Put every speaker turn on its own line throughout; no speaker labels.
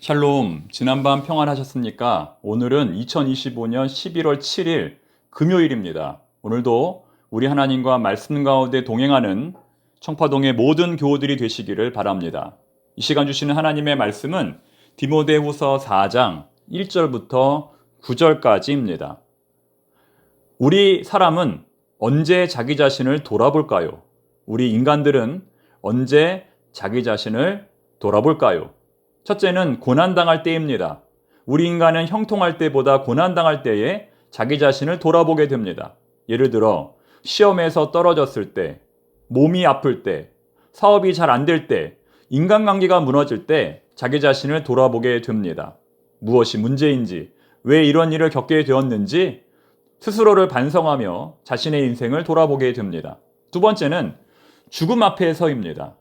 샬롬, 지난밤 평안하셨습니까? 오늘은 2025년 11월 7일 금요일입니다. 오늘도 우리 하나님과 말씀 가운데 동행하는 청파동의 모든 교우들이 되시기를 바랍니다. 이 시간 주시는 하나님의 말씀은 디모데후서 4장 1절부터 9절까지입니다. 우리 사람은 언제 자기 자신을 돌아볼까요? 우리 인간들은 언제 자기 자신을 돌아볼까요? 첫째는 고난당할 때입니다. 우리 인간은 형통할 때보다 고난당할 때에 자기 자신을 돌아보게 됩니다. 예를 들어 시험에서 떨어졌을 때, 몸이 아플 때, 사업이 잘 안 될 때, 인간관계가 무너질 때 자기 자신을 돌아보게 됩니다. 무엇이 문제인지, 왜 이런 일을 겪게 되었는지 스스로를 반성하며 자신의 인생을 돌아보게 됩니다. 두 번째는 죽음 앞에서입니다.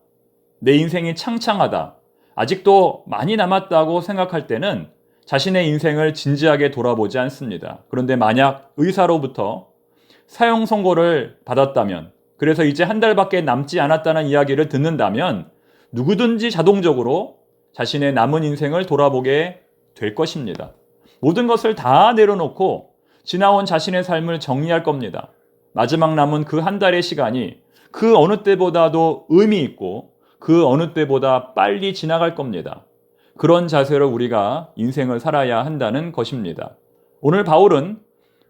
내 인생이 창창하다, 아직도 많이 남았다고 생각할 때는 자신의 인생을 진지하게 돌아보지 않습니다. 그런데 만약 의사로부터 사형 선고를 받았다면, 그래서 이제 한 달밖에 남지 않았다는 이야기를 듣는다면 누구든지 자동적으로 자신의 남은 인생을 돌아보게 될 것입니다. 모든 것을 다 내려놓고 지나온 자신의 삶을 정리할 겁니다. 마지막 남은 그 한 달의 시간이 그 어느 때보다도 의미 있고 그 어느 때보다 빨리 지나갈 겁니다. 그런 자세로 우리가 인생을 살아야 한다는 것입니다. 오늘 바울은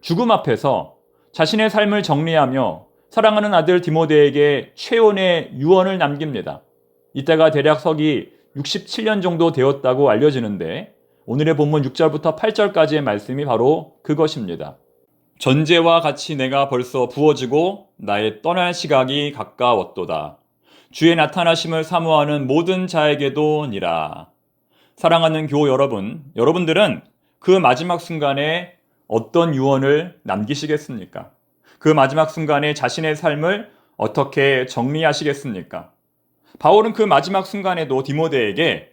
죽음 앞에서 자신의 삶을 정리하며 사랑하는 아들 디모데에게 최원의 유언을 남깁니다. 이때가 대략 서기 67년 정도 되었다고 알려지는데 오늘의 본문 6절부터 8절까지의 말씀이 바로 그것입니다. 전제와 같이 내가 벌써 부어지고 나의 떠날 시각이 가까웠도다. 주의 나타나심을 사모하는 모든 자에게도 니라. 사랑하는 교우 여러분, 여러분들은 그 마지막 순간에 어떤 유언을 남기시겠습니까? 그 마지막 순간에 자신의 삶을 어떻게 정리하시겠습니까? 바울은 그 마지막 순간에도 디모데에게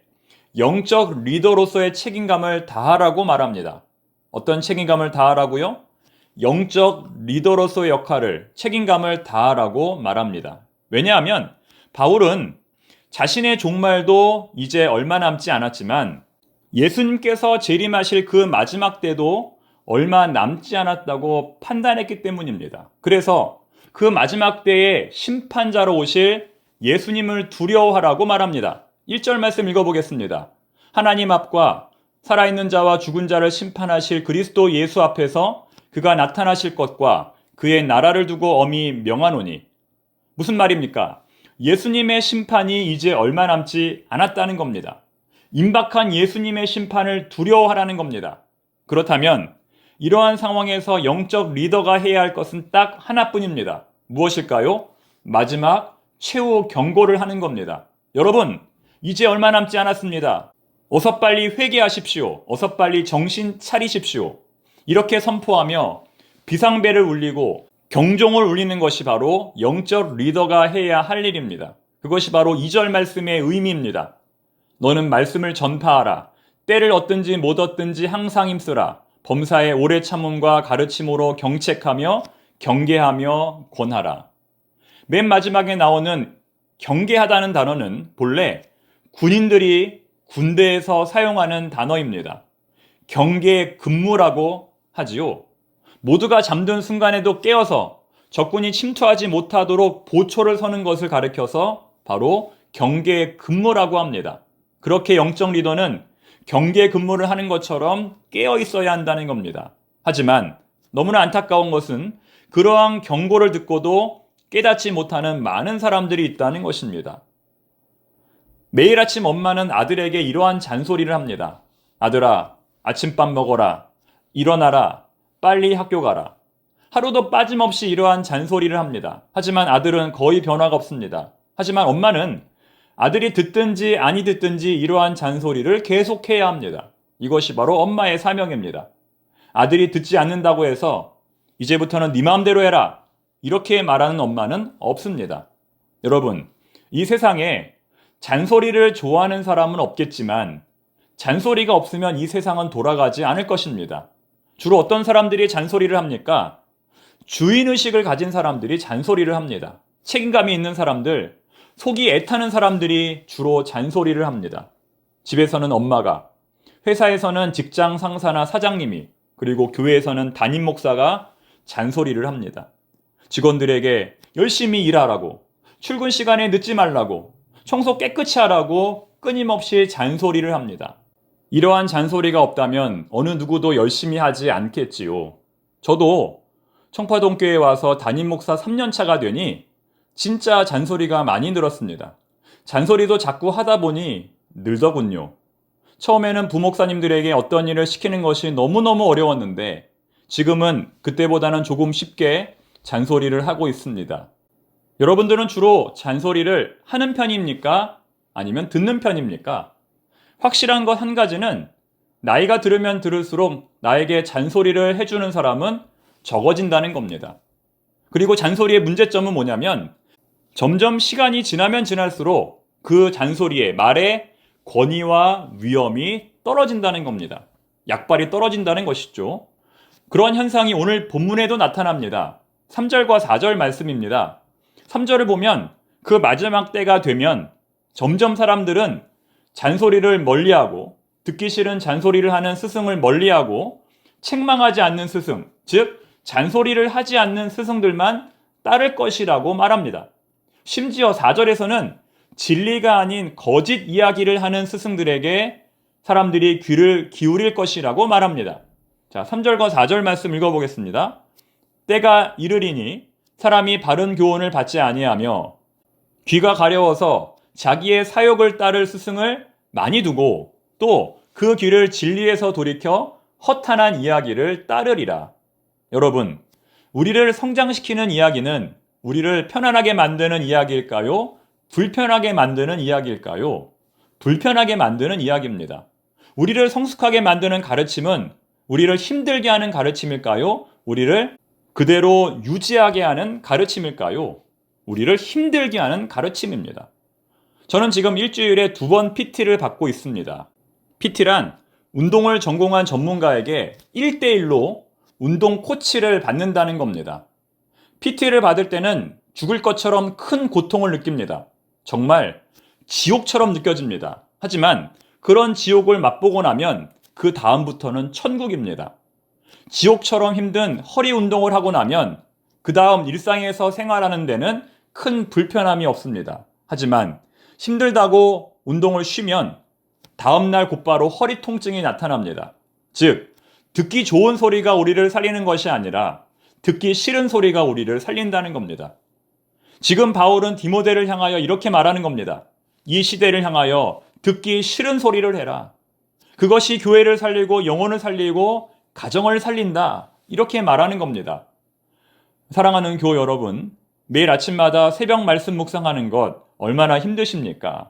영적 리더로서의 책임감을 다하라고 말합니다. 어떤 책임감을 다하라고요? 영적 리더로서의 역할을, 책임감을 다하라고 말합니다. 왜냐하면 바울은 자신의 종말도 이제 얼마 남지 않았지만 예수님께서 재림하실 그 마지막 때도 얼마 남지 않았다고 판단했기 때문입니다. 그래서 그 마지막 때에 심판자로 오실 예수님을 두려워하라고 말합니다. 1절 말씀 읽어보겠습니다. 하나님 앞과 살아있는 자와 죽은 자를 심판하실 그리스도 예수 앞에서 그가 나타나실 것과 그의 나라를 두고 엄히 명하노니. 무슨 말입니까? 예수님의 심판이 이제 얼마 남지 않았다는 겁니다. 임박한 예수님의 심판을 두려워하라는 겁니다. 그렇다면 이러한 상황에서 영적 리더가 해야 할 것은 딱 하나뿐입니다. 무엇일까요? 마지막 최후 경고를 하는 겁니다. 여러분, 이제 얼마 남지 않았습니다. 어서 빨리 회개하십시오. 어서 빨리 정신 차리십시오. 이렇게 선포하며 비상벨을 울리고 경종을 울리는 것이 바로 영적 리더가 해야 할 일입니다. 그것이 바로 2절 말씀의 의미입니다. 너는 말씀을 전파하라. 때를 얻든지 못 얻든지 항상 힘쓰라. 범사의 오래 참음과 가르침으로 경책하며 경계하며 권하라. 맨 마지막에 나오는 경계하다는 단어는 본래 군인들이 군대에서 사용하는 단어입니다. 경계 근무라고 하지요. 모두가 잠든 순간에도 깨어서 적군이 침투하지 못하도록 보초를 서는 것을 가리켜서 바로 경계 근무라고 합니다. 그렇게 영적 리더는 경계 근무를 하는 것처럼 깨어 있어야 한다는 겁니다. 하지만 너무나 안타까운 것은 그러한 경고를 듣고도 깨닫지 못하는 많은 사람들이 있다는 것입니다. 매일 아침 엄마는 아들에게 이러한 잔소리를 합니다. 아들아, 아침밥 먹어라. 일어나라. 빨리 학교 가라. 하루도 빠짐없이 이러한 잔소리를 합니다. 하지만 아들은 거의 변화가 없습니다. 하지만 엄마는 아들이 듣든지 아니 듣든지 이러한 잔소리를 계속해야 합니다. 이것이 바로 엄마의 사명입니다. 아들이 듣지 않는다고 해서 이제부터는 네 마음대로 해라. 이렇게 말하는 엄마는 없습니다. 여러분, 이 세상에 잔소리를 좋아하는 사람은 없겠지만 잔소리가 없으면 이 세상은 돌아가지 않을 것입니다. 주로 어떤 사람들이 잔소리를 합니까? 주인의식을 가진 사람들이 잔소리를 합니다. 책임감이 있는 사람들, 속이 애타는 사람들이 주로 잔소리를 합니다. 집에서는 엄마가 회사에서는 직장 상사나 사장님이, 그리고 교회에서는 담임 목사가 잔소리를 합니다. 직원들에게 열심히 일하라고, 출근 시간에 늦지 말라고, 청소 깨끗이 하라고 끊임없이 잔소리를 합니다. 이러한 잔소리가 없다면 어느 누구도 열심히 하지 않겠지요. 저도 청파동교회에 와서 담임 목사 3년 차가 되니 진짜 잔소리가 많이 늘었습니다. 잔소리도 자꾸 하다 보니 늘더군요. 처음에는 부목사님들에게 어떤 일을 시키는 것이 너무너무 어려웠는데 지금은 그때보다는 조금 쉽게 잔소리를 하고 있습니다. 여러분들은 주로 잔소리를 하는 편입니까? 아니면 듣는 편입니까? 확실한 것 한 가지는 나이가 들으면 들을수록 나에게 잔소리를 해주는 사람은 적어진다는 겁니다. 그리고 잔소리의 문제점은 뭐냐면 점점 시간이 지나면 지날수록 그 잔소리의 말의 권위와 위엄이 떨어진다는 겁니다. 약발이 떨어진다는 것이죠. 그런 현상이 오늘 본문에도 나타납니다. 3절과 4절 말씀입니다. 3절을 보면 그 마지막 때가 되면 점점 사람들은 잔소리를 멀리하고 듣기 싫은 잔소리를 하는 스승을 멀리하고 책망하지 않는 스승, 즉 잔소리를 하지 않는 스승들만 따를 것이라고 말합니다. 심지어 4절에서는 진리가 아닌 거짓 이야기를 하는 스승들에게 사람들이 귀를 기울일 것이라고 말합니다. 자, 3절과 4절 말씀 읽어보겠습니다. 때가 이르리니 사람이 바른 교훈을 받지 아니하며 귀가 가려워서 자기의 사욕을 따를 스승을 많이 두고 또 그 귀를 진리에서 돌이켜 허탄한 이야기를 따르리라. 여러분, 우리를 성장시키는 이야기는 우리를 편안하게 만드는 이야기일까요? 불편하게 만드는 이야기일까요? 불편하게 만드는 이야기입니다. 우리를 성숙하게 만드는 가르침은 우리를 힘들게 하는 가르침일까요? 우리를 그대로 유지하게 하는 가르침일까요? 우리를 힘들게 하는 가르침입니다. 저는 지금 일주일에 2번 PT를 받고 있습니다. PT란 운동을 전공한 전문가에게 1대1로 운동 코치를 받는다는 겁니다. PT를 받을 때는 죽을 것처럼 큰 고통을 느낍니다. 정말 지옥처럼 느껴집니다. 하지만 그런 지옥을 맛보고 나면 그 다음부터는 천국입니다. 지옥처럼 힘든 허리 운동을 하고 나면 그 다음 일상에서 생활하는 데는 큰 불편함이 없습니다. 하지만 힘들다고 운동을 쉬면 다음날 곧바로 허리 통증이 나타납니다. 즉, 듣기 좋은 소리가 우리를 살리는 것이 아니라 듣기 싫은 소리가 우리를 살린다는 겁니다. 지금 바울은 디모데를 향하여 이렇게 말하는 겁니다. 이 시대를 향하여 듣기 싫은 소리를 해라. 그것이 교회를 살리고 영혼을 살리고 가정을 살린다. 이렇게 말하는 겁니다. 사랑하는 교우 여러분, 매일 아침마다 새벽 말씀 묵상하는 것 얼마나 힘드십니까?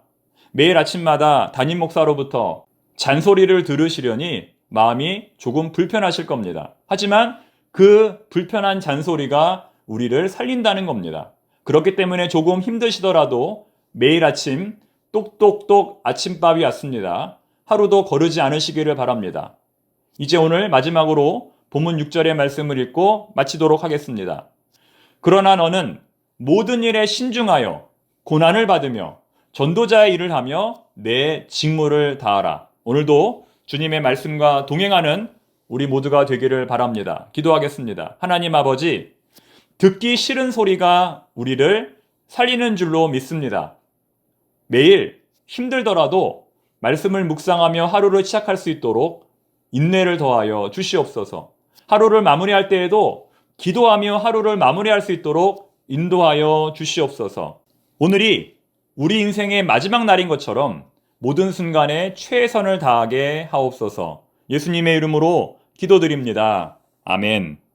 매일 아침마다 담임 목사로부터 잔소리를 들으시려니 마음이 조금 불편하실 겁니다. 하지만 그 불편한 잔소리가 우리를 살린다는 겁니다. 그렇기 때문에 조금 힘드시더라도 매일 아침 똑똑똑 아침밥이 왔습니다. 하루도 거르지 않으시기를 바랍니다. 이제 오늘 마지막으로 본문 6절의 말씀을 읽고 마치도록 하겠습니다. 그러나 너는 모든 일에 신중하여 고난을 받으며 전도자의 일을 하며 내 직무를 다하라. 오늘도 주님의 말씀과 동행하는 우리 모두가 되기를 바랍니다. 기도하겠습니다. 하나님 아버지, 듣기 싫은 소리가 우리를 살리는 줄로 믿습니다. 매일 힘들더라도 말씀을 묵상하며 하루를 시작할 수 있도록 인내를 더하여 주시옵소서. 하루를 마무리할 때에도 기도하며 하루를 마무리할 수 있도록 인도하여 주시옵소서. 오늘이 우리 인생의 마지막 날인 것처럼 모든 순간에 최선을 다하게 하옵소서. 예수님의 이름으로 기도드립니다. 아멘.